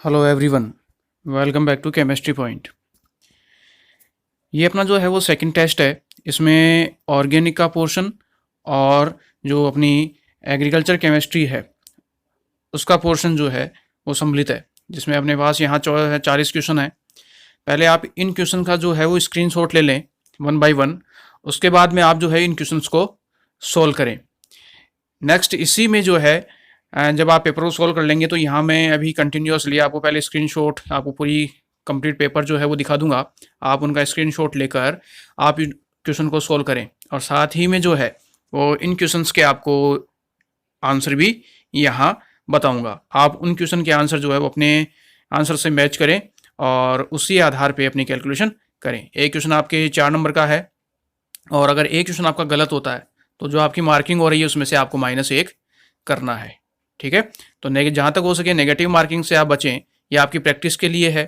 Hello everyone, welcome back to chemistry point. ये अपना जो है वो सेकंड टेस्ट है। इसमें ऑर्गेनिक का पोर्शन और जो अपनी एग्रीकल्चर केमिस्ट्री है उसका पोर्शन जो है वो सम्मिलित है, जिसमें अपने पास यहाँ 40 क्वेश्चन है। पहले आप इन क्वेश्चन का जो है वो स्क्रीनशॉट ले लें वन बाय वन। उसके बाद में आप जो है इन क्वेश्चंस को सोल्व करें। नेक्स्ट इसी में जो है जब आप पेपर को सोल्व कर लेंगे तो यहाँ मैं अभी कंटिन्यूसली आपको पहले स्क्रीनशॉट, आपको पूरी कंप्लीट पेपर जो है वो दिखा दूंगा। आप उनका स्क्रीनशॉट लेकर आप इन क्वेश्चन को सोल्व करें, और साथ ही में जो है वो इन क्वेश्चंस के आपको आंसर भी यहाँ बताऊंगा। आप उन क्वेश्चन के आंसर जो है वो अपने आंसर से मैच करें और उसी आधार पे अपनी कैलकुलेशन करें। एक क्वेश्चन आपके 4 नंबर का है, और अगर एक क्वेश्चन आपका गलत होता है तो जो आपकी मार्किंग हो रही है उसमें से आपको -1 करना है। ठीक है, तो जहाँ तक हो सके नेगेटिव मार्किंग से आप बचें। ये आपकी प्रैक्टिस के लिए है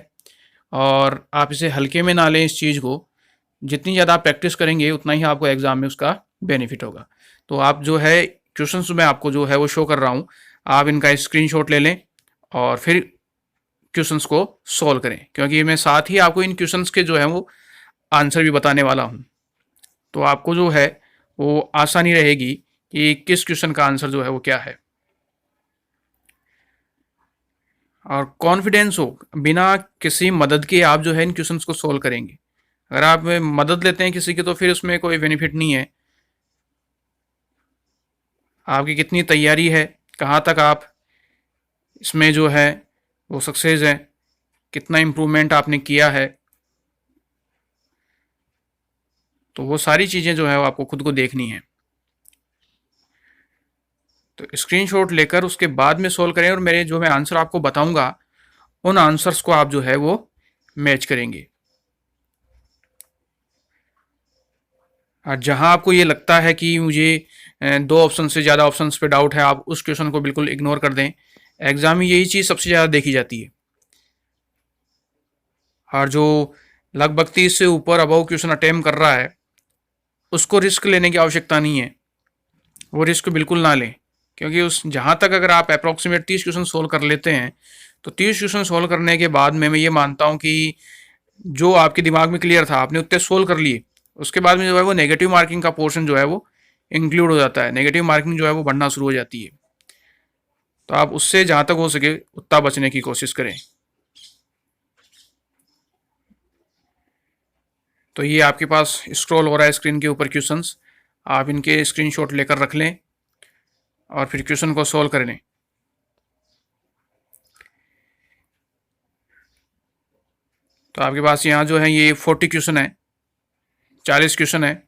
और आप इसे हल्के में ना लें। इस चीज़ को जितनी ज़्यादा आप प्रैक्टिस करेंगे उतना ही आपको एग्जाम में उसका बेनिफिट होगा। तो आप जो है क्वेश्चंस मैं आपको जो है वो शो कर रहा हूँ, आप इनका स्क्रीनशॉट ले लें और फिर क्वेश्चंस को सॉल्व करें, क्योंकि मैं साथ ही आपको इन क्वेश्चंस के जो है वो आंसर भी बताने वाला हूँ। तो आपको जो है वो आसानी रहेगी कि किस क्वेश्चन का आंसर जो है वो क्या है, और कॉन्फिडेंस हो बिना किसी मदद के आप जो है इन क्वेश्चंस को सोल्व करेंगे। अगर आप मदद लेते हैं किसी की तो फिर उसमें कोई बेनिफिट नहीं है। आपकी कितनी तैयारी है, कहाँ तक आप इसमें जो है वो सक्सेस है, कितना इम्प्रूवमेंट आपने किया है, तो वो सारी चीज़ें जो है वो आपको खुद को देखनी है। तो स्क्रीनशॉट लेकर उसके बाद में सोल्व करें, और मैं आंसर आपको बताऊंगा उन आंसर्स को आप जो है वो मैच करेंगे। और जहां आपको ये लगता है कि मुझे 2 ऑप्शन से ज़्यादा ऑप्शंस पे डाउट है, आप उस क्वेश्चन को बिल्कुल इग्नोर कर दें। एग्जाम में यही चीज़ सबसे ज़्यादा देखी जाती है। और जो लगभग 30 से ऊपर अबव क्वेश्चन अटेम्प्ट कर रहा है उसको रिस्क लेने की आवश्यकता नहीं है। वो रिस्क बिल्कुल ना लें, क्योंकि उस जहाँ तक अगर आप अप्रॉक्सीमेट 30 क्वेश्चन सोल्व कर लेते हैं तो 30 क्वेश्चन सोल्व करने के बाद में मैं ये मानता हूँ कि जो आपके दिमाग में क्लियर था आपने उतने सोल्व कर लिए। उसके बाद में जो है वो नेगेटिव मार्किंग का पोर्शन जो है वो इंक्लूड हो जाता है। नेगेटिव मार्किंग जो है वो बढ़ना शुरू हो जाती है। तो आप उससे जहाँ तक हो सके उतना बचने की कोशिश करें। तो ये आपके पास स्क्रॉल हो रहा है स्क्रीन के ऊपर क्वेश्चंस, आप इनके स्क्रीनशॉट लेकर रख लें और फिर क्वेश्चन को सोल्व कर लें। तो आपके पास यहाँ जो है ये 40 क्वेश्चन है, 40 क्वेश्चन है।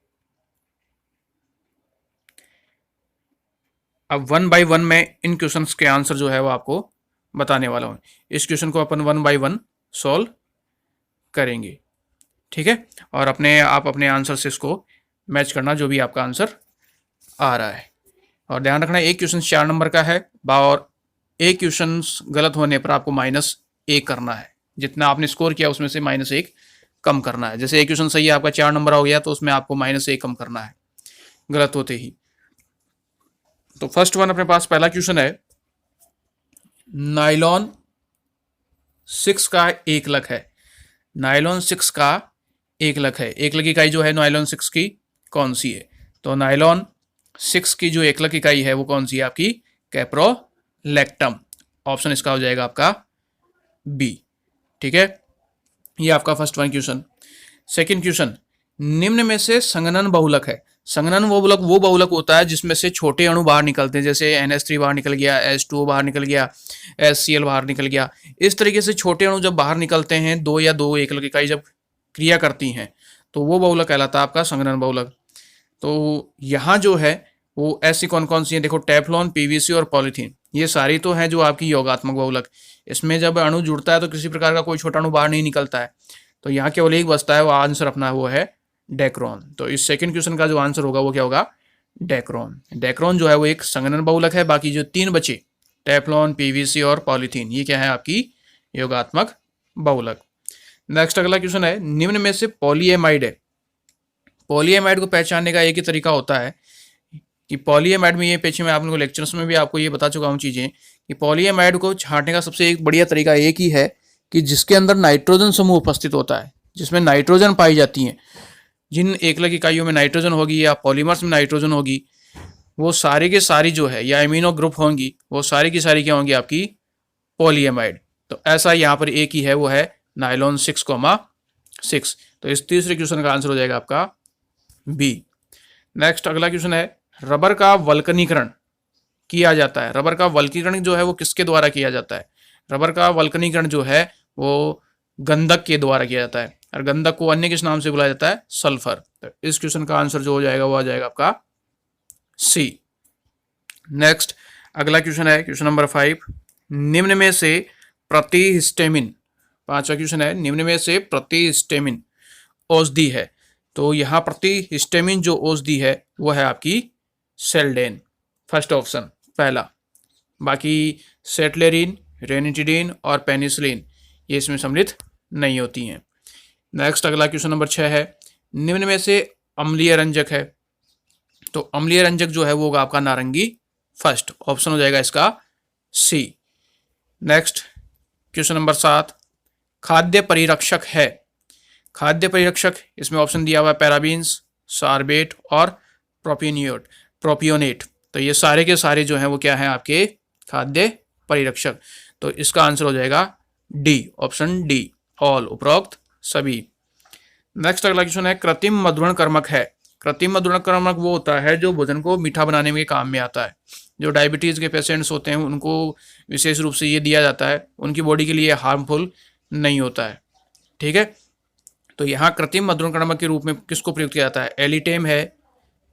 अब वन बाय वन मैं इन क्वेश्चंस के आंसर जो है वो आपको बताने वाला हूँ। इस क्वेश्चन को अपन वन बाय वन सॉल्व करेंगे। ठीक है, और आप अपने आंसर से इसको मैच करना जो भी आपका आंसर आ रहा है। और ध्यान रखना एक क्वेश्चन 4 नंबर का है और एक क्वेश्चन गलत होने पर आपको -1 करना है। जितना आपने स्कोर किया उसमें से -1 कम करना है। जैसे एक क्वेश्चन सही है आपका 4 नंबर हो गया तो उसमें आपको -1 कम करना है गलत होते ही। तो फर्स्ट वन अपने पास पहला क्वेश्चन है, नाइलॉन 6 का एकलक है। नाइलॉन 6 का एकलक है। एकलक इकाई जो है नाइलॉन 6 की कौन सी है? तो नाइलॉन 6 की जो एकलक इकाई है वो कौन सी है आपकी? कैप्रोलैक्टम। ऑप्शन इसका हो जाएगा आपका बी। ठीक है, ये आपका first one question. Second question, निम्न में से संघनन बहुलक है। संघनन वो बहुलक होता है जिसमें से छोटे अणु बाहर निकलते हैं, जैसे NH3 बाहर निकल गया, H2O बाहर निकल गया, HCl बाहर निकल गया। इस तरीके से छोटे अणु जब बाहर निकलते हैं, दो या दो एकलक इकाई जब क्रिया करती हैं तो वो बहुलक कहलाता है आपका संघनन बहुलक। तो यहाँ जो है वो ऐसी कौन कौन सी है? देखो, टेफ्लॉन, PVC और पॉलीथीन, ये सारी तो हैं जो आपकी योगात्मक बहुलक। इसमें जब अणु जुड़ता है तो किसी प्रकार का कोई छोटा अणु बाहर नहीं निकलता है। तो यहाँ केवल एक बचता है, वो आंसर अपना वो है डेक्रोन। तो इस सेकंड क्वेश्चन का जो आंसर होगा वो क्या होगा? डेक्रोन। डेक्रोन जो है वो एक संघनन बहुलक है। बाकी जो 3 बचे, टेफ्लॉन, PVC और पॉलीथीन, ये क्या है? आपकी योगात्मक बहुलक। नेक्स्ट अगला क्वेश्चन है, निम्न में से पॉलीएमाइड है। पॉलीएमाइड को पहचानने का एक ही तरीका होता है, कि पॉलीएमाइड में, ये पीछे मैं आप लोगों को लेक्चर्स में भी आपको ये बता चुका हूँ चीज़ें, कि पॉलीएमाइड को छांटने का सबसे एक बढ़िया तरीका एक ही है कि जिसके अंदर नाइट्रोजन समूह उपस्थित होता है, जिसमें नाइट्रोजन पाई जाती हैं, जिन एकलक इकाइयों में नाइट्रोजन होगी या पॉलीमर्स में नाइट्रोजन होगी, वो सारी के सारी जो है या एमिनो ग्रुप होंगी, वो सारी की सारी क्या होंगी आपकी पॉलीएमाइड। तो ऐसा यहाँ पर एक ही है, वो है नाइलॉन 6,6। तो इस तीसरे क्वेश्चन का आंसर हो जाएगा आपका बी। नेक्स्ट अगला क्वेश्चन है, रबर का वल्कनीकरण किया जाता है। रबर का वल्कनीकरण जो है वो किसके द्वारा किया जाता है? रबर का वल्कनीकरण जो है वो गंधक के द्वारा किया जाता है, और गंधक को अन्य किस नाम से बुलाया जाता है? सल्फर। तो इस क्वेश्चन का आंसर जो हो जाएगा वो आ जाएगा आपका सी। नेक्स्ट अगला क्वेश्चन है क्वेश्चन नंबर 5, निम्न में से प्रतिहिस्टेमिन, पांचवा क्वेश्चन है, निम्न में से प्रतिहिस्टेमिन औषधि है। तो यहाँ प्रतिहिस्टेमिन जो औषधि है वो है आपकी सेल्डेन, फर्स्ट ऑप्शन पहला। बाकी सेटलेरिन, रेनिटिडिन और पेनिसिलिन ये इसमें सम्मिलित नहीं होती हैं। नेक्स्ट अगला क्वेश्चन नंबर 6 है, निम्न में से अम्लीय रंजक है। तो अम्लीय रंजक जो है वो होगा आपका नारंगी, फर्स्ट ऑप्शन हो जाएगा इसका सी। नेक्स्ट क्वेश्चन नंबर 7, खाद्य परिरक्षक है। खाद्य परिरक्षक, इसमें ऑप्शन दिया हुआ है पैराबीन्स, सार्बेट और प्रोपियोनेट। तो ये सारे के सारे जो हैं वो क्या हैं आपके खाद्य परिरक्षक। तो इसका आंसर हो जाएगा डी, ऑप्शन डी, ऑल, उपरोक्त सभी। नेक्स्ट अगला क्वेश्चन है, कृत्रिम मधुरण कर्मक है। कृत्रिम मधुरण कर्मक वो होता है जो भोजन को मीठा बनाने में काम में आता है। जो डायबिटीज़ के पेशेंट्स होते हैं उनको विशेष रूप से ये दिया जाता है, उनकी बॉडी के लिए हार्मफुल नहीं होता है। ठीक है, तो यहाँ कृत्रिम मधुरण कर्मक के रूप में किसको प्रयुक्त किया जाता है? एलिटेम है,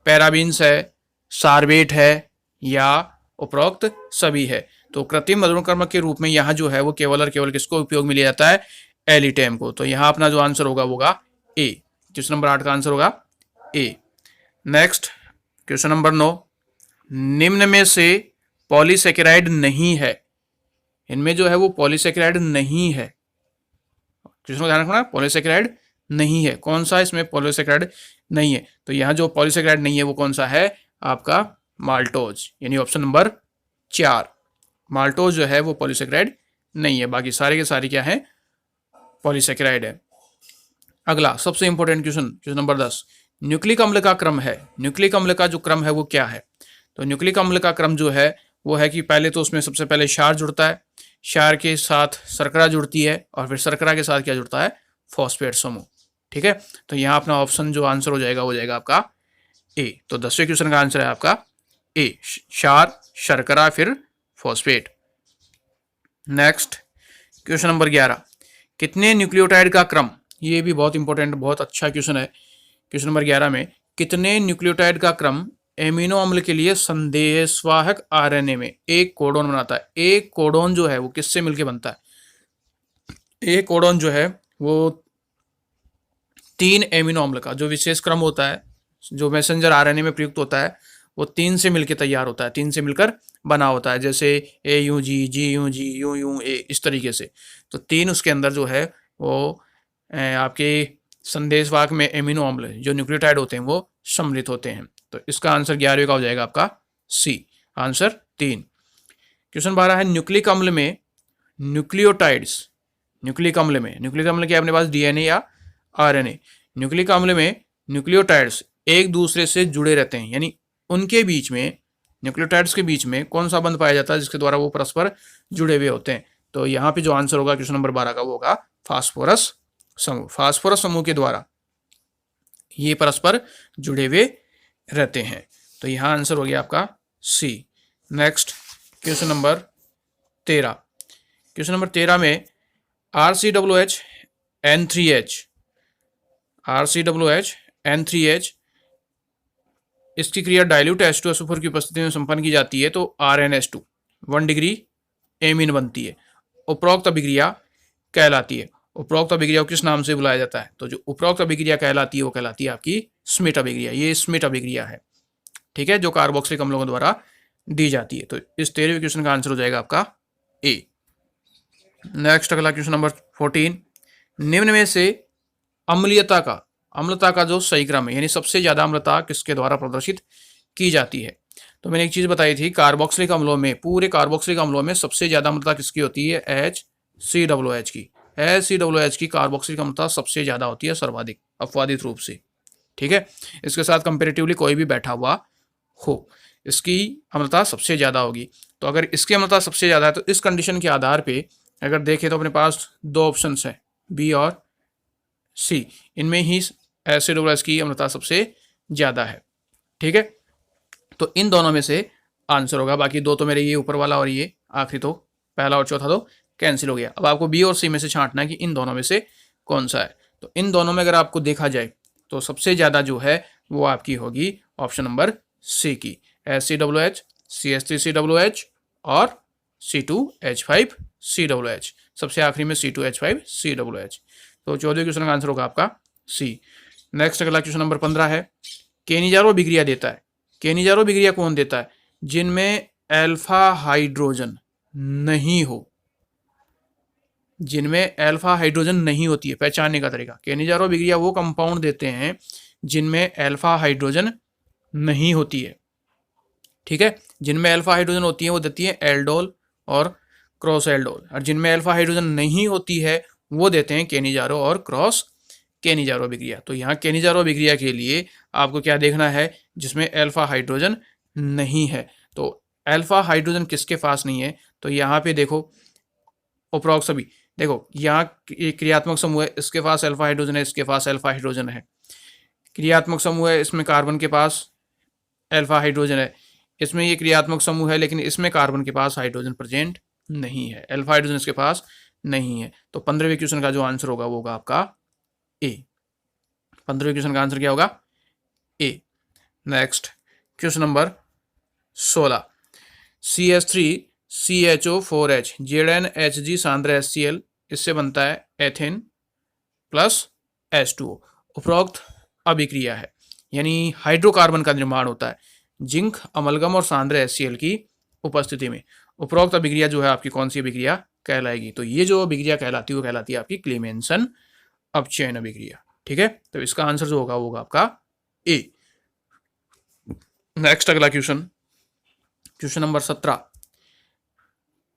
पैराबीन्स है, सार्बेट है या उपरोक्त सभी है। तो कृत्रिम मधुरण कर्मक के रूप में यहाँ जो है वो केवल और केवल किसको उपयोग में लिया जाता है? एलिटेम को। तो यहाँ अपना जो आंसर होगा वो होगा ए, क्वेश्चन नंबर 8 का आंसर होगा ए। नेक्स्ट क्वेश्चन नंबर 9, निम्न में से पॉलीसेकेराइड नहीं है। इनमें जो है वो पॉलीसेकेराइड नहीं है, क्वेश्चन को ध्यान रखना, पॉलीसेकेराइड नहीं है। कौन सा इसमें पॉलीसेकेराइड नहीं है? तो यहाँ जो पॉलीसेकेराइड नहीं है वो कौन सा है? आपका माल्टोज, यानी ऑप्शन नंबर 4, माल्टोज जो है वो पॉलीसेकेराइड नहीं है, बाकी सारे के सारे क्या है? पॉलीसेकेराइड है। अगला सबसे important question, question number 10, nucleic अम्ल का क्रम है। न्यूक्लिक अम्ल का जो क्रम है वो क्या है? तो न्यूक्लिक अम्ल का क्रम जो है वो है कि पहले तो उसमें सबसे पहले क्षार जुड़ता है, क्षार के साथ शर्करा जुड़ती है, और फिर शर्करा के साथ क्या जुड़ता है? फॉस्फेट समूह। ठीक है, तो यहाँ अपना ऑप्शन जो आंसर हो जाएगा वो जाएगा आपका ए। तो 10वें क्वेश्चन का आंसर है आपका ए, क्षार, शर्करा, फिर फॉस्फेट। नेक्स्ट क्वेश्चन नंबर 11, कितने न्यूक्लियोटाइड का क्रम? ये भी बहुत इंपॉर्टेंट, बहुत अच्छा क्वेश्चन है। क्वेश्चन नंबर 11 में कितने न्यूक्लियोटाइड का क्रम एमिनो अम्ल के लिए संदेशवाहक आरएनए में एक कोडोन बनाता है? एक कोडोन जो है वो किससे मिलकर बनता है? एक कोडोन जो है वो 3 एमिनो अम्ल का जो विशेष क्रम होता है, जो मैसेंजर आरएनए में प्रयुक्त होता है, वो 3 से मिलकर तैयार होता है, 3 से मिलकर बना होता है, जैसे ए you ji you U A, इस तरीके से। तो 3 उसके अंदर जो है वो आपके संदेशवाहक में एमिनो अम्ल जो न्यूक्लियोटाइड होते हैं वो सम्मिलित होते हैं। तो इसका आंसर 11वें का हो जाएगा आपका सी, आंसर 3। क्वेश्चन 12 है, न्यूक्लिक अम्ल में न्यूक्लियोटाइड्स, न्यूक्लिक अम्ल में, न्यूक्लिक अम्ल क्या अपने पास डीएनए या आरएनए, न्यूक्लिक अम्ल में न्यूक्लियोटाइड्स एक दूसरे से जुड़े रहते हैं, यानी उनके बीच में, न्यूक्लियोटाइड्स के बीच में कौन सा बंध पाया जाता है जिसके द्वारा वो परस्पर जुड़े हुए होते हैं? तो यहाँ पे जो आंसर होगा क्वेश्चन नंबर 12 का वो होगा फास्फोरस समूह। फास्फोरस समूह के द्वारा ये परस्पर जुड़े हुए रहते हैं। तो यहाँ आंसर हो गया आपका C. Next question number 13, question number 13 में RCOOH N3H, RCOOH N3H इसकी क्रिया डाइल्यूट H2SO4 की उपस्थिति में संपन्न की जाती है, तो RnH2 1 डिग्री एमीन बनती है। उपरोक्त अभिक्रिया कहलाती है। उपरोक्त अभिक्रिया को किस नाम से बुलाया जाता है? तो जो उपरोक्त अभिक्रिया कहलाती है वो कहलाती है आपकी स्मिट अभिक्रिया। ये स्मिट अभिक्रिया है, ठीक है, जो कार्बोक्सिलिक अम्लों द्वारा दी जाती है। तो इस 13वें क्वेश्चन का आंसर हो जाएगा आपका ए। नेक्स्ट अगला क्वेश्चन नंबर 14, निम्न में से अम्लता का जो सही क्रम है, यानी सबसे ज्यादा अम्लता किसके द्वारा प्रदर्शित की जाती है? तो मैंने एक चीज़ बताई थी, कार्बोक्सिलिक अम्लों में, पूरे कार्बोक्सिलिक अम्लों में सबसे ज़्यादा अम्लता किसकी होती है? HCOOH की। HCOOH की कार्बोक्सिलिक अम्लता सबसे ज़्यादा होती है, सर्वाधिक अपवादित रूप से। ठीक है, इसके साथ कंपेरेटिवली कोई भी बैठा हुआ हो, इसकी अम्लता सबसे ज़्यादा होगी। तो अगर इसकी अम्लता सबसे ज़्यादा है तो इस कंडीशन के आधार पे अगर देखें तो अपने पास दो ऑप्शंस हैं, बी और सी। इनमें ही HCOOH की अम्लता सबसे ज़्यादा है। ठीक है, तो इन दोनों में से आंसर होगा। बाकी दो तो मेरे ये ऊपर वाला और ये आखिरी, तो पहला और चौथा तो कैंसिल हो गया। अब आपको बी और सी में से छांटना है कि इन दोनों में से कौन सा है। तो इन दोनों में अगर आपको देखा जाए तो सबसे ज़्यादा जो है वो आपकी होगी ऑप्शन नंबर सी की, HCOOH, CH3COOH और C2H5COOH, सबसे आखिरी में C2H5COOH। तो 14वें क्वेश्चन का आंसर होगा आपका सी। नेक्स्ट अगला क्वेश्चन नंबर 15 है, केनिजारो बिक्रिया देता है। केनिजारो बिक्रिया कौन देता है? जिनमें अल्फा हाइड्रोजन नहीं हो, जिनमें अल्फा हाइड्रोजन नहीं होती है। पहचानने का तरीका, केनिजारो बिक्रिया वो कंपाउंड देते हैं जिनमें अल्फा हाइड्रोजन नहीं होती है। ठीक है, जिनमें अल्फा हाइड्रोजन होती है वो देती है एल्डोल और क्रॉस एल्डोल, और जिनमें अल्फा हाइड्रोजन नहीं होती है वो देते हैं केनिजारो और क्रॉस केनिजारो बिक्रिया। तो यहाँ केनिजारो बिक्रिया के लिए आपको क्या देखना है? जिसमें अल्फा हाइड्रोजन नहीं है। तो अल्फा हाइड्रोजन किसके पास नहीं है? तो यहाँ पे देखो उपरोक्त सभी, देखो यहाँ क्रियात्मक समूह है, इसके पास अल्फा हाइड्रोजन है, इसके पास अल्फा हाइड्रोजन है। क्रियात्मक समूह है, इसमें कार्बन के पास अल्फा हाइड्रोजन है, इसमें ये क्रियात्मक समूह है लेकिन इसमें कार्बन के पास हाइड्रोजन प्रेजेंट नहीं है, अल्फा हाइड्रोजन इसके पास नहीं है। तो 15वें क्वेश्चन का जो आंसर होगा वो होगा आपका ए। 15वें क्वेश्चन का आंसर क्या होगा? A. Next question number 16, CH3CHO4H ZnHG सांद्र HCl, इससे बनता है एथेन प्लस H2O। उपरोक्त अभिक्रिया है, यानी हाइड्रोकार्बन का निर्माण होता है जिंक अमलगम और सांद्र HCl की उपस्थिति में। उपरोक्त अभिक्रिया जो है आपकी कौन सी अभिक्रिया कहलाएगी? तो ये जो अभिक्रिया कहलाती है वो कहलाती है आपकी क्लेमेंसन अपचयन अभिक्रिया। ठीक है, तो इसका आंसर जो होगा वो होगा आपका ए। नेक्स्ट अगला क्वेश्चन, क्वेश्चन नंबर 17,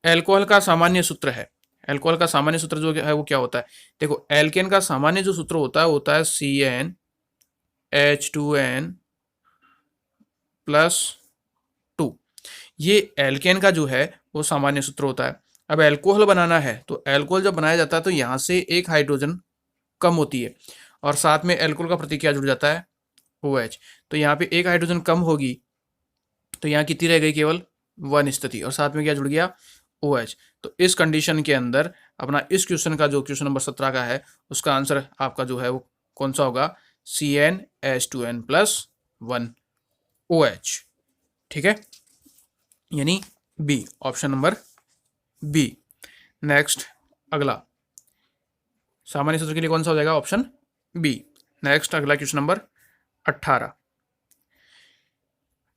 एल्कोहल का सामान्य सूत्र है। एल्कोहल का सामान्य सूत्र जो है वो क्या होता है? देखो, एल्केन का सामान्य जो सूत्र होता है CnH2n +2। ये एल्केन का जो है वो सामान्य सूत्र होता है। अब एल्कोहल बनाना है तो एल्कोहल जब बनाया जाता है तो यहाँ से एक हाइड्रोजन कम होती है और साथ में एल्कोहल का प्रतीक क्या जुड़ जाता है? OH। तो यहाँ पे एक हाइड्रोजन कम होगी तो यहाँ कितनी रह गई? केवल 1 स्थिति, और साथ में क्या जुड़ गया? OH। तो इस कंडीशन के अंदर अपना इस क्वेश्चन का जो क्वेश्चन नंबर 17 का है उसका आंसर आपका जो है वो कौन सा होगा? CnH2n +1 OH। ठीक है, यानी B, option number B. Next अगला सामान्य सूत्र के लिए कौन सा हो जाएगा? Option B. नेक्स्ट अगला क्वेश्चन नंबर 18,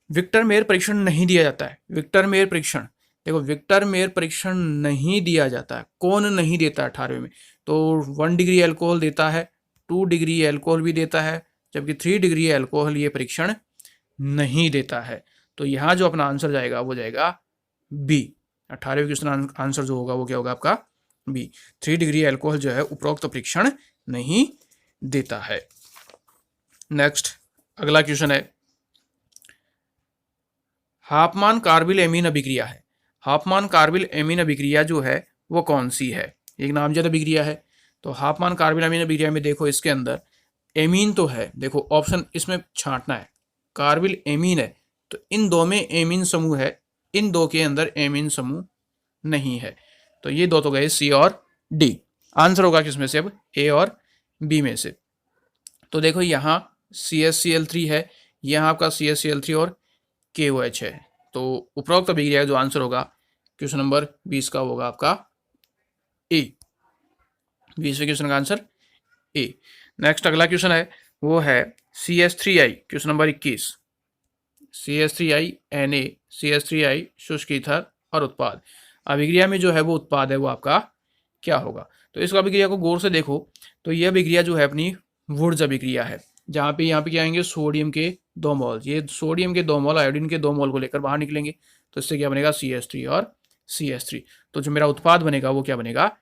विक्टर मेयर परीक्षण नहीं दिया जाता है। विक्टर मेयर परीक्षण, देखो विक्टर मेयर परीक्षण नहीं दिया जाता है। कौन नहीं देता है 18वें में? तो 1 डिग्री अल्कोहल देता है, 2 डिग्री अल्कोहल भी देता है, जबकि 3 डिग्री अल्कोहल ये परीक्षण नहीं देता है। तो यहाँ जो अपना आंसर जाएगा वो जाएगा बी। 18वें क्वेश्चन आंसर जो होगा वो क्या होगा आपका? बी। 3 डिग्री अल्कोहल जो है उपरोक्त परीक्षण नहीं देता है। नेक्स्ट अगला क्वेश्चन है, हाफमान कार्बिल एमीन अभिक्रिया है। हाफमान कार्बिल एमीन अभिक्रिया जो है वो कौन सी है? एक नामजद अभिक्रिया है। तो हाफमान कार्बिल एमीन अभिक्रिया में देखो इसके अंदर एमीन तो है, देखो ऑप्शन इसमें छांटना है, कार्बिल एमीन है तो इन दो में एमीन समूह है, इन दो के अंदर एमीन समूह नहीं है। तो ये दो तो गए सी और डी। आंसर होगा किसमें से? अब ए और बी में से। तो देखो यहाँ CHCl3 है, यहाँ आपका CHCl3 और KOH है। तो उपरोक्त अभिक्रिया जो आंसर होगा क्वेश्चन नंबर 20 का होगा आपका ए। 20वें क्वेश्चन का आंसर ए। नेक्स्ट अगला क्वेश्चन है वो है CH3I, question number 21, CH3I Na CH3I शुष्क ईथर और उत्पाद अभिक्रिया में जो है वो उत्पाद है वो आपका क्या होगा? तो इस अभिक्रिया को गौर से देखो तो यह अभिक्रिया जो है अपनी वुर्ज अभिक्रिया है। जहाँ पे यहाँ पे क्या आएंगे, सोडियम के 2 मोल, ये सोडियम के 2 मोल आयोडीन के 2 मोल को लेकर बाहर निकलेंगे, तो इससे क्या बनेगा, CH3 और CH3। तो जो मेरा उत्पाद बनेगा वो क्या बनेगा,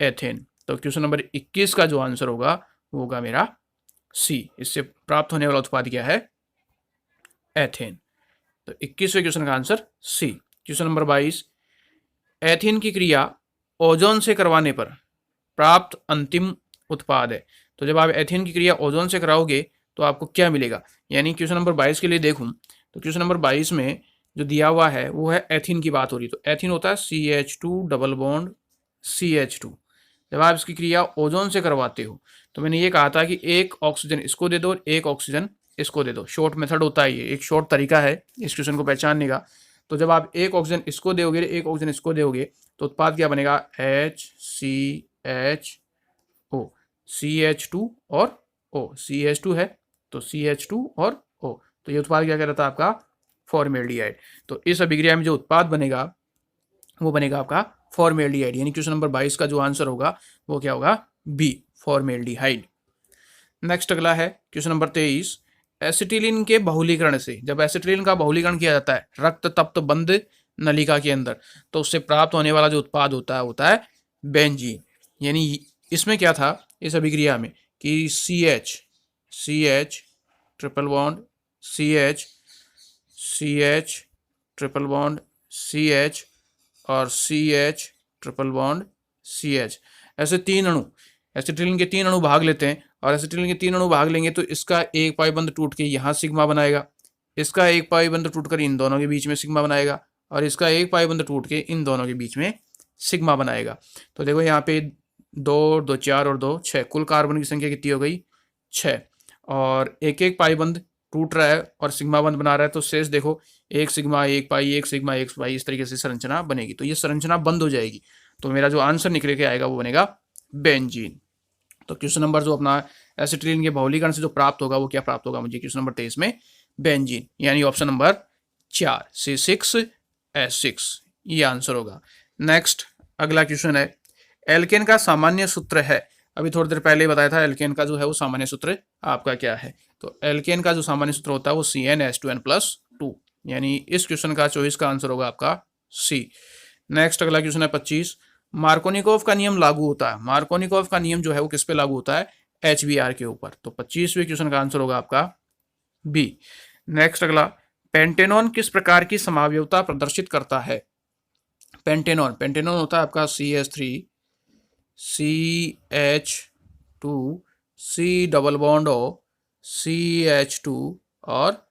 एथेन। तो क्वेश्चन नंबर 21 का जो आंसर होगा वो होगा मेरा सी। इससे प्राप्त होने वाला उत्पाद क्या है, एथेन। तो 21वें क्वेश्चन का answer C. Question number 22, ethane की क्रिया ओजोन से करवाने पर प्राप्त अंतिम उत्पाद है। तो जब आप एथेन की क्रिया ओजोन से कराओगे तो आपको क्या मिलेगा, यानी क्वेश्चन नंबर 22 के लिए देखूं तो क्वेश्चन नंबर 22 में जो दिया हुआ है वो है एथेन की बात हो रही। तो एथेन होता है CH2 डबल बॉन्ड CH2। जब आप इसकी क्रिया ओजोन से करवाते हो तो मैंने ये कहा था कि एक ऑक्सीजन इसको दे दो और एक ऑक्सीजन इसको दे दो। शॉर्ट मेथड होता है, ये एक शॉर्ट तरीका है इस क्वेश्चन को पहचानने का। तो जब आप एक ऑक्सीजन इसको दोगे, एक ऑक्सीजन इसको दोगे, तो उत्पाद क्या बनेगा, HCHO, CH2 और O, CH2 है तो CH2 और O। तो ये उत्पाद क्या कह रहा था आपका, फॉर्मेल्डिहाइड। तो इस अभिक्रिया में जो उत्पाद बनेगा वो बनेगा आपका फॉर्मेल्डिहाइड, यानी क्वेश्चन नंबर 22 का जो आंसर होगा वो क्या होगा, बी, फॉर्मेल्डिहाइड। नेक्स्ट अगला है क्वेश्चन नंबर 23, एसिटिलीन के बहुलीकरण से, जब एसिटिलीन का बहुलीकरण किया जाता है रक्त तप्त बंद नलिका के अंदर, तो उससे प्राप्त होने वाला जो उत्पाद होता है बेंजीन। यानी इसमें क्या था इस अभिक्रिया में कि CH triple bond CH triple bond CH और CH ट्रिपल बॉन्ड CH, ऐसे 3 अणु, एसिटिलीन के 3 अणु भाग लेते हैं, और एसिटिलीन के 3 अणु भाग लेंगे तो इसका एक पाई बंध टूट के यहाँ सिग्मा बनाएगा, इसका एक पाई बंध टूट कर इन दोनों के बीच में सिग्मा बनाएगा, और इसका एक पाई बंध टूट के इन दोनों के बीच में सिग्मा बनाएगा। तो देखो यहाँ पे 2 2 4 और 2 6, कुल कार्बन की संख्या कितनी हो गई, 6, और एक एक पाई बंध टूट रहा है और सिग्मा बंध बना रहा है, तो शेष देखो एक सिग्मा एक पाई, एक सिग्मा एक पाई, इस तरीके से संरचना बनेगी। तो ये संरचना बंद हो जाएगी, तो मेरा जो आंसर निकल के आएगा वो बनेगा बेंजीन। तो क्वेश्चन नंबर जो अपना एसिटिलीन के बहुलीकरण से जो प्राप्त होगा वो क्या प्राप्त होगा मुझे, क्वेश्चन नंबर 23 में बेंजीन, यानी ऑप्शन नंबर 4 C6H6 ये आंसर होगा। नेक्स्ट अगला क्वेश्चन है, एल्केन का सामान्य सूत्र है, अभी थोड़ी देर पहले बताया था एल्केन का जो है वो सामान्य सूत्र आपका क्या है। तो एल्केन का जो सामान्य सूत्र होता है वो CnH2n+2, यानी इस क्वेश्चन का 24 का आंसर होगा आपका सी। नेक्स्ट अगला क्वेश्चन है 25, मार्कोनिकोव का नियम लागू होता है, मार्कोनिकोव का नियम जो है वो किस पे लागू होता है, HBr के ऊपर। तो 25वें क्वेश्चन का आंसर होगा आपका बी। नेक्स्ट अगला, पेंटेनॉन किस प्रकार की समावयवता प्रदर्शित करता है, पेंटेनॉन, पेंटेनॉन होता है आपका CH3 CH2 C double bond O CH2 और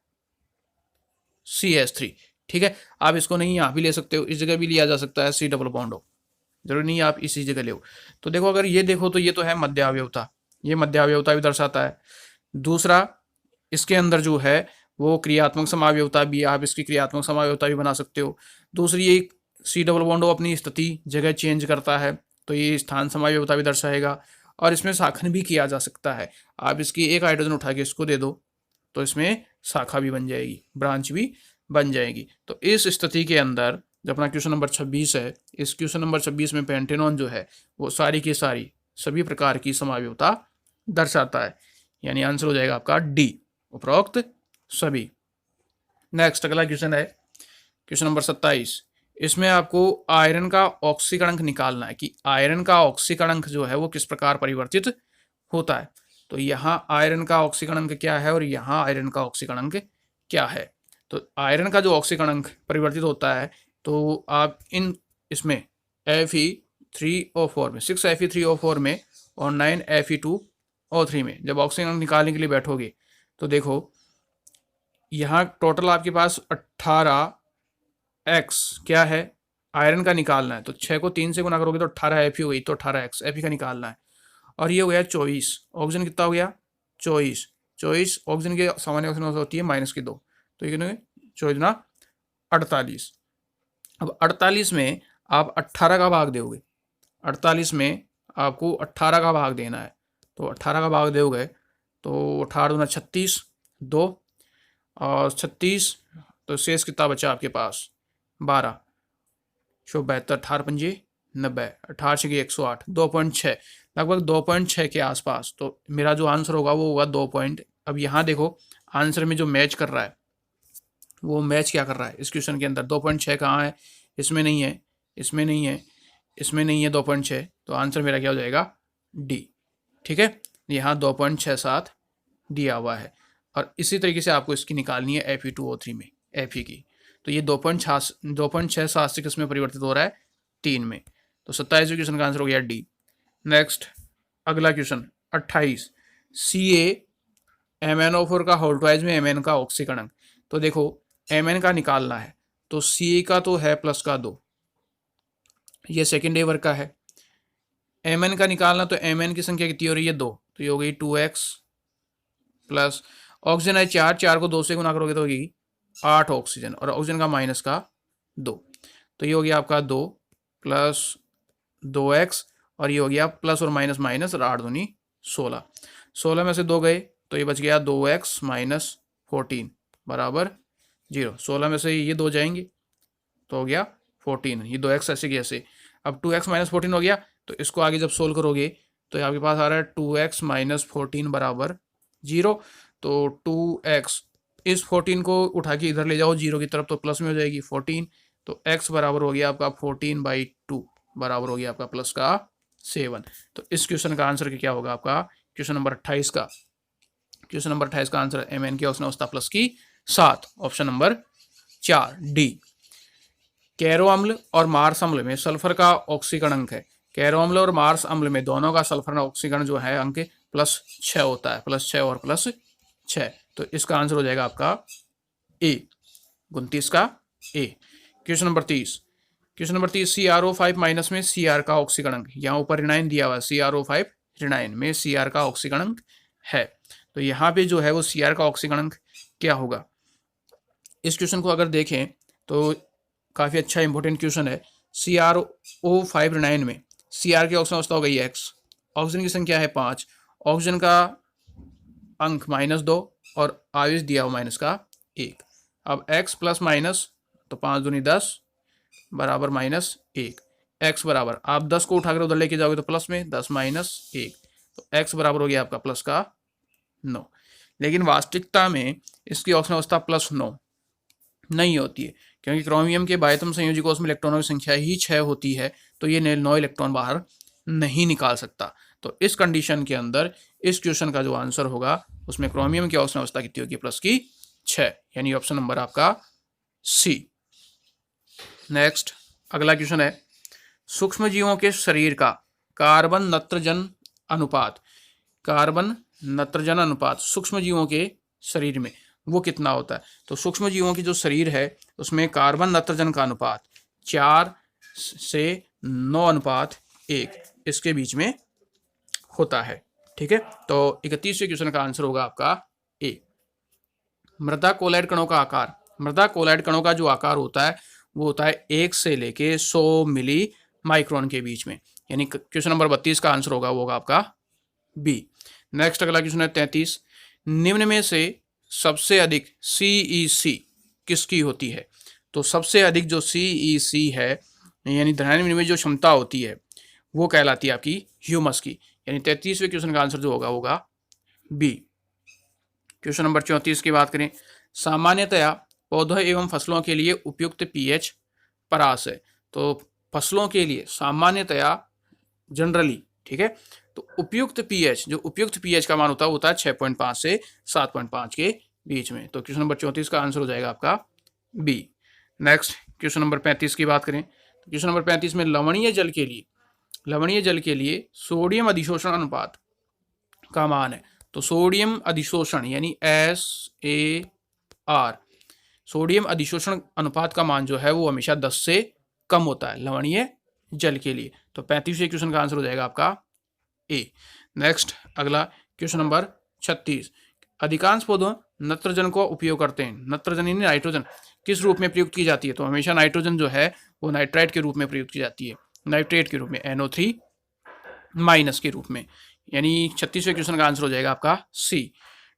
CH3, ठीक है। आप इसको नहीं यहाँ भी ले सकते हो, इस जगह भी लिया जा सकता है C डबल बॉन्ड O, जरूरी नहीं आप इसी जगह ले। तो देखो अगर ये देखो तो ये तो है मध्यावयवता, ये मध्यावयवता भी दर्शाता है। दूसरा इसके अंदर जो है वो क्रियात्मक समावयवता भी, आप इसकी क्रियात्मक समावयवता भी बना सकते हो। दूसरी एक C डबल बॉन्ड O अपनी स्थिति जगह चेंज करता है, तो ये स्थान समावयवता भी दर्शाएगा। और इसमें शाखन भी किया जा सकता है, आप इसकी एक हाइड्रोजन उठा के इसको दे दो तो इसमें शाखा भी बन जाएगी, ब्रांच भी बन जाएगी। तो इस स्थिति के अंदर जो अपना क्वेश्चन नंबर 26 है, इस क्वेश्चन नंबर 26 में पेंटेनॉन जो है वो सारी की सारी सभी प्रकार की समावयवता दर्शाता है, यानी आंसर हो जाएगा आपका डी, उपरोक्त सभी। नेक्स्ट अगला क्वेश्चन है क्वेश्चन नंबर 27, इसमें आपको आयरन का ऑक्सीकरणांक निकालना है कि आयरन का ऑक्सीकरणांक जो है वो किस प्रकार परिवर्तित होता है। तो यहाँ आयरन का ऑक्सीकरणांक क्या है और यहाँ आयरन का ऑक्सीकरणांक क्या है। तो आयरन का जो ऑक्सीकरणांक परिवर्तित होता है तो आप इन इसमें Fe3O4 में 6Fe3O4 में और 9Fe2O3 में जब ऑक्सीकरण निकालने के लिए बैठोगे तो देखो यहाँ टोटल आपके पास 18x क्या है, आयरन का निकालना है। तो 6 को 3 से गुना करोगे तो 18Fe हो गई, तो 18x Fe का निकालना है। और ये हो गया 24, ऑक्सीजन कितना हो गया 24 ऑक्सीजन के सामान्य ऑक्सीजन होती है -2, तो ये कितने 24 48। अब 48 में आप 18 का भाग दोगे, 48 में आपको 18 का भाग देना है, तो 18 का भाग दोगे तो 18 दूना 36, 2 और 36, तो शेष कितना बचा आपके पास 12, 172, 18 पंजे 90, 18 से 108, 2.6, लगभग 2.6 के आसपास। तो मेरा जो आंसर होगा वो होगा अब यहाँ देखो आंसर में जो मैच कर रहा है वो मैच क्या कर रहा है इस क्वेश्चन के अंदर। 2.6 कहाँ है, इसमें नहीं है, इसमें नहीं है, इसमें नहीं है 2.6, तो आंसर मेरा क्या हो जाएगा, डी। ठीक है, यहाँ 2.67 दिया हुआ है। और इसी तरीके से आपको इसकी निकालनी है Fe2O3 में, Fe की। तो ये 2.67 से किस में परिवर्तित हो रहा है, 3 में। तो 27वें क्वेश्चन का आंसर हो गया डी। नेक्स्ट अगला क्वेश्चन 28, CaMnO4 का होल्टवाइज में Mn का ऑक्सीकरण। तो देखो Mn का निकालना है, तो Ca का तो है प्लस का 2, ये सेकेंड वर्क का है। Mn का निकालना, तो Mn की संख्या कितनी हो रही है, 2, तो ये हो गई 2x प्लस ऑक्सीजन है 4, 4 को 2 से गुना करोगे तो होगी 8 ऑक्सीजन, और ऑक्सीजन का माइनस का 2, तो ये हो गया आपका 2 प्लस 2x, और ये हो गया प्लस और माइनस माइनस, और 8 दूनी 16, 16 में से 2 गए तो ये बच गया 2x माइनस 14 बराबर 0। 16 में से ये 2 जाएंगे तो हो गया 14, ये 2x ऐसे की ऐसे। अब 2x माइनस 14 हो गया, तो इसको आगे जब सोल्व करोगे तो आपके पास आ रहा है 2x माइनस 14 बराबर 0। तो 2x, इस 14 को उठा के इधर ले जाओ 0 की तरफ, तो प्लस में हो जाएगी 14, तो x बराबर हो गया आपका 14/2 बराबर हो गया आपका प्लस का 7। तो इस क्वेश्चन का आंसर क्या होगा आपका, क्वेश्चन नंबर 28 का, क्वेश्चन नंबर 28 का आंसर Mn की ऑक्सीजन अवस्था प्लस की 7, ऑप्शन नंबर 4 डी। कैरो अम्ल और मार्स अम्ल में सल्फर का ऑक्सीकरण अंक है। कैरो अम्ल और मार्स अम्ल में दोनों का सल्फर का ऑक्सीकरण जो है अंक +6 होता है, +6 और +6। तो इसका आंसर हो जाएगा आपका ए, 29 का A. Question number 30, question number 30, CrO5 minus में Cr का ऑक्सीकरण अंक, यहाँ ऊपर ऋणायन दिया हुआ है, CrO5 ऋणायन में Cr का ऑक्सीकरण अंक है। तो यहाँ पे जो है वो Cr का ऑक्सीकरण अंक क्या होगा। इस क्वेश्चन को अगर देखें तो काफ़ी अच्छा इंपॉर्टेंट क्वेश्चन है। CrO5 ऋणायन में Cr की ऑक्सीजन अवस्था हो गई x, ऑक्सीजन की संख्या है 5, ऑक्सीजन का अंक -2 और आवेश दिया हुआ माइनस का 1। अब x प्लस माइनस, तो 5 दूनी 10 बराबर -1, x बराबर, आप 10 को उठाकर उधर लेके जाओगे तो प्लस में 10 माइनस 1, तो x बराबर हो गया आपका प्लस का 9। लेकिन वास्तविकता में इसकी ऑक्सीजन अवस्था +9 नहीं होती है, क्योंकि क्रोमियम के बाह्यतम संयोजी कोष में इलेक्ट्रॉनों की संख्या ही 6 होती है, तो ये 9 इलेक्ट्रॉन बाहर नहीं निकाल सकता। तो इस कंडीशन के अंदर इस क्वेश्चन का जो आंसर होगा उसमें क्रोमियम की ऑक्सीजन अवस्था कितनी होगी, प्लस की 6, यानी ऑप्शन नंबर आपका सी। नेक्स्ट अगला क्वेश्चन है, सूक्ष्म जीवों के शरीर का कार्बन नत्रजन अनुपात, कार्बन नत्रजन अनुपात सूक्ष्म जीवों के शरीर में वो कितना होता है। तो सूक्ष्म जीवों की जो शरीर है उसमें कार्बन नत्रजन का अनुपात 4 से 9:1 इसके बीच में होता है। ठीक है, तो 31वें क्वेश्चन का आंसर होगा आपका ए। मृदा कोलाइड कणों का आकार, मृदा कोलाइड कणों का जो आकार होता है वो होता है 1 से लेके 100 मिली माइक्रोन के बीच में, यानी क्वेश्चन नंबर 32 का आंसर होगा वो होगा आपका बी। नेक्स्ट अगला क्वेश्चन है 33, निम्न में से सबसे अधिक CEC किसकी होती है। तो सबसे अधिक जो CEC है, यानी धारण विनिमय जो क्षमता होती है वो कहलाती है आपकी ह्यूमस की, यानी 33वें क्वेश्चन का आंसर जो होगा होगा बी। क्वेश्चन नंबर 34 की बात करें, सामान्यतया पौधों एवं फसलों के लिए उपयुक्त pH परास है। तो फसलों के लिए सामान्यतया जनरली, ठीक है, तो उपयुक्त pH, जो उपयुक्त pH का मान होता है 6.5 से 7.5 के बीच में। तो क्वेश्चन नंबर 34 का आंसर हो जाएगा आपका बी। नेक्स्ट क्वेश्चन नंबर 35 की बात करें, तो क्वेश्चन नंबर 35 में लवणीय जल के लिए सोडियम अधिशोषण अनुपात का मान है। तो सोडियम अधिशोषण यानी SAR, सोडियम अधिशोषण अनुपात का मान जो है वो हमेशा 10 से कम होता है लवणीय जल के लिए। तो 35वें क्वेश्चन का आंसर हो जाएगा आपका ए। नेक्स्ट अगला क्वेश्चन नंबर 36, अधिकांश पौधों नत्रजन को उपयोग करते हैं, नत्रजन यानी नाइट्रोजन किस रूप में प्रयुक्त की जाती है। तो हमेशा नाइट्रोजन जो है वो नाइट्राइट के रूप में प्रयुक्त की जाती है, नाइट्रेट के रूप में, NO3 माइनस के रूप में, यानी 36वें क्वेश्चन का आंसर हो जाएगा आपका सी।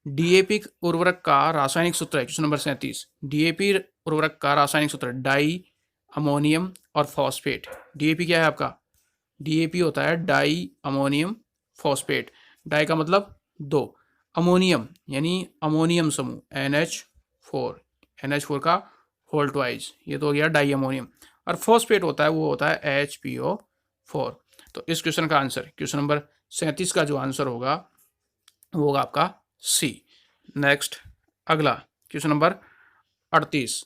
DAP उर्वरक का रासायनिक सूत्र है, क्वेश्चन नंबर 37, DAP उर्वरक का रासायनिक सूत्र डाई अमोनियम और फॉस्फेट। DAP क्या है आपका, DAP होता है डाई अमोनियम फॉस्फेट, डाई का मतलब 2, अमोनियम यानी अमोनियम समूह NH4 का होल ट्वाइस, ये तो हो गया डाई अमोनियम। और फॉस्फेट होता है वो होता है HPO4। तो इस क्वेश्चन का आंसर, क्वेश्चन नंबर 37 का जो आंसर होगा वो होगा आपका सी। नेक्स्ट अगला क्वेश्चन नंबर 38,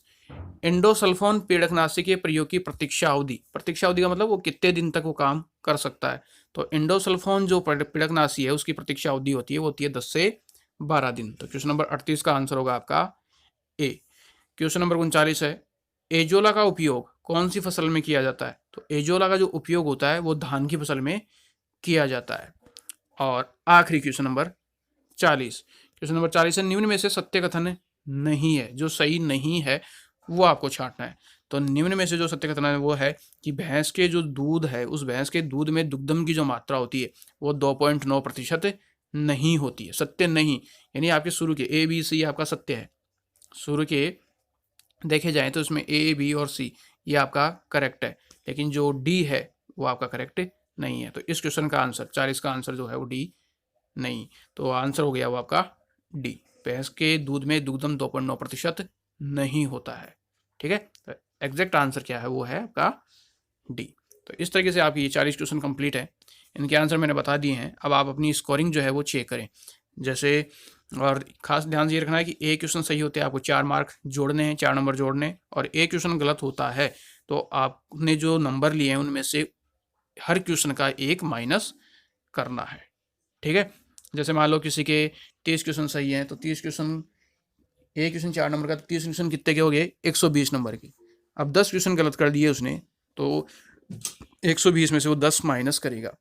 इंडोसल्फोन पीड़कनाशी के प्रयोग की प्रतीक्षा अवधि। प्रतीक्षा अवधि का मतलब वो कितने दिन तक वो काम कर सकता है। तो इंडोसल्फोन जो पीड़कनाशी है उसकी प्रतीक्षा अवधि होती है वो होती है 10 से 12 दिन। तो क्वेश्चन नंबर 38 का आंसर होगा आपका ए। क्वेश्चन नंबर 39 है, एजोला का उपयोग कौन सी फसल में किया जाता है। तो एजोला का जो उपयोग होता है वो धान की फसल में किया जाता है। और आखिरी क्वेश्चन नंबर 40, क्वेश्चन नंबर 40 है, निम्न में से सत्य कथन नहीं है, जो सही नहीं है वो आपको छांटना है। तो निम्न में से जो सत्य कथन है वो है कि भैंस के जो दूध है उस भैंस के दूध में दुग्धम की जो मात्रा होती है वो 2.9% नहीं होती है, सत्य नहीं। यानी आपके शुरू के ABC आपका सत्य है, शुरू के देखे जाए तो इसमें A, B और C ये आपका करेक्ट है, लेकिन जो D है वो आपका करेक्ट नहीं है। तो इस क्वेश्चन का आंसर 40 का आंसर जो है वो D नहीं। तो आंसर हो गया वो आपका D, भैंस के दूध में दुग्धम 2.9% नहीं होता है। ठीक है, तो एग्जैक्ट आंसर क्या है वो है आपका D। तो इस तरीके से आपकी ये 40 क्वेश्चन कंप्लीट है, इनके आंसर मैंने बता दिए हैं। अब आप अपनी स्कोरिंग जो है वो चेक करें। जैसे और खास ध्यान से ये रखना है कि एक क्वेश्चन सही होते हैं आपको 4 मार्क जोड़ने हैं, 4 नंबर जोड़ने, और एक क्वेश्चन गलत होता है तो आपने जो नंबर लिए हैं उनमें से हर क्वेश्चन का एक माइनस करना है। ठीक है, जैसे मान लो किसी के 30 क्वेश्चन सही हैं तो 30 क्वेश्चन, एक क्वेश्चन 4 नंबर का, तो 30 क्वेश्चन कितने के हो गए, 120 नंबर के। अब 10 क्वेश्चन गलत कर दिए उसने तो 120 में से वो 10 माइनस करेगा,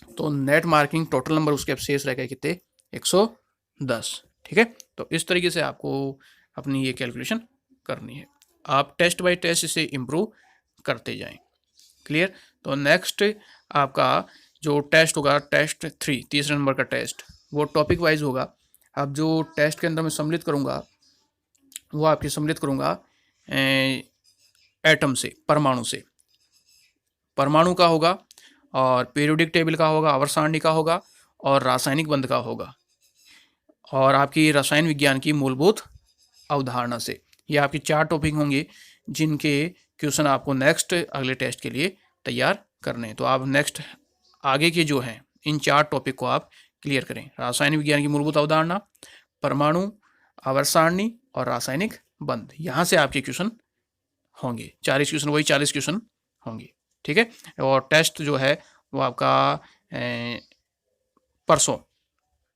तो नेट मार्किंग टोटल नंबर उसके अब शेष रह गए कितने, 110। ठीक है, तो इस तरीके से आपको अपनी ये कैलकुलेशन करनी है। आप टेस्ट बाय टेस्ट इसे इम्प्रूव करते जाएं। क्लियर। तो नेक्स्ट आपका जो टेस्ट होगा, टेस्ट 3 तीसरे नंबर का टेस्ट, वो टॉपिक वाइज होगा। अब जो टेस्ट के अंदर मैं सम्मिलित करूँगा वो आपकी सम्मिलित करूँगा एटम से, परमाणु से। परमाणु का होगा और पीरियोडिक टेबल का होगा, आवर्त सारणी का होगा और रासायनिक बंध का होगा, और आपकी रसायन विज्ञान की मूलभूत अवधारणा से। ये आपके 4 टॉपिक होंगे जिनके क्वेश्चन आपको नेक्स्ट अगले टेस्ट के लिए तैयार करने हैं। तो आप नेक्स्ट आगे के जो हैं इन 4 टॉपिक को आप क्लियर करें। रासायनिक विज्ञान की मूलभूत अवधारणा, परमाणु, आवर्त सारणी और रासायनिक बंध, यहाँ से आपके क्वेश्चन होंगे। 40 क्वेश्चन, वही 40 क्वेश्चन होंगे। ठीक है, और टेस्ट जो है वो आपका परसों